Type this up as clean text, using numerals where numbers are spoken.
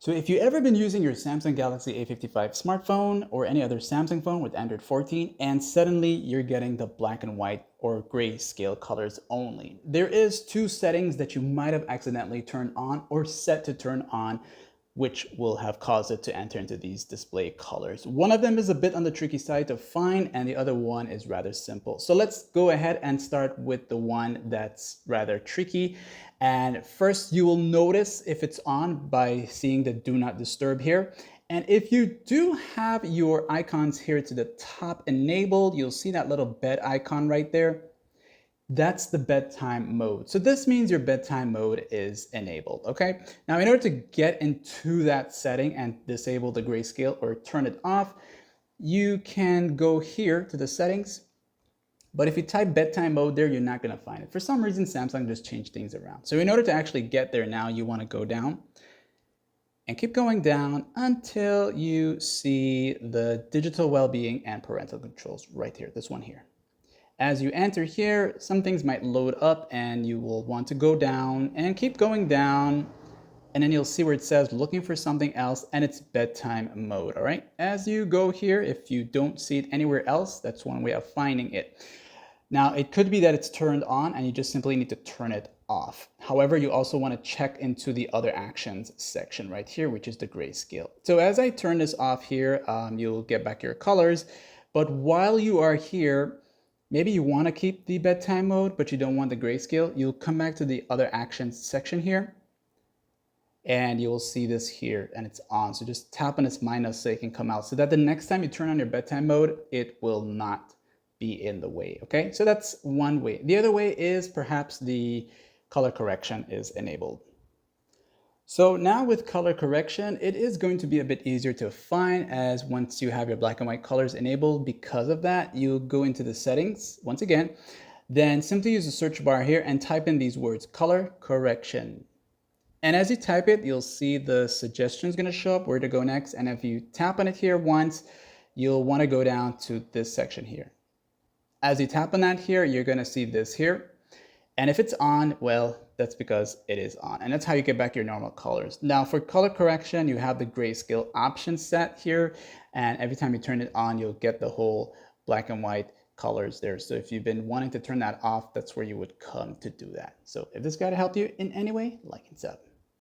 So if you've ever been using your Samsung Galaxy A55 smartphone or any other Samsung phone with Android 14 and suddenly you're getting the black and white or grayscale colors only, there is two settings that you might have accidentally turned on or set to turn on which will have caused it to enter into these display colors. One of them is a bit on the tricky side to find and the other one is rather simple. So let's go ahead and start with the one that's rather tricky. And first you will notice if it's on by seeing the do not disturb here. And if you do have your icons here to the top enabled, you'll see that little bed icon right there. That's the bedtime mode. So this means your bedtime mode is enabled, okay? Now, in order to get into that setting and disable the grayscale or turn it off, you can go here to the settings, but if you type bedtime mode there, you're not gonna find it. For some reason, Samsung just changed things around. So in order to actually get there now, you wanna go down and keep going down until you see the digital well-being and parental controls right here, this one here. As you enter here, some things might load up and you will want to go down and keep going down. And then you'll see where it says looking for something else and it's bedtime mode, all right? As you go here, if you don't see it anywhere else, that's one way of finding it. Now, it could be that it's turned on and you just simply need to turn it off. However, you also want to check into the other actions section right here, which is the grayscale. So as I turn this off here, you'll get back your colors. But while you are here, maybe you want to keep the bedtime mode, but you don't want the grayscale. You'll come back to the other actions section here and you will see this here and it's on. So just tap on this minus so it can come out so that the next time you turn on your bedtime mode, it will not be in the way, okay? So that's one way. The other way is perhaps the color correction is enabled. So now with color correction, it is going to be a bit easier to find as once you have your black and white colors enabled. Because of that, you'll go into the settings once again, then simply use the search bar here and type in these words, color correction. And as you type it, you'll see the suggestions gonna show up where to go next. And if you tap on it here once, you'll wanna go down to this section here. As you tap on that here, you're gonna see this here. And if it's on, well, that's because it is on. And that's how you get back your normal colors. Now for color correction, you have the grayscale option set here. And every time you turn it on, you'll get the whole black and white colors there. So if you've been wanting to turn that off, that's where you would come to do that. So if this guide helped you in any way, like and sub.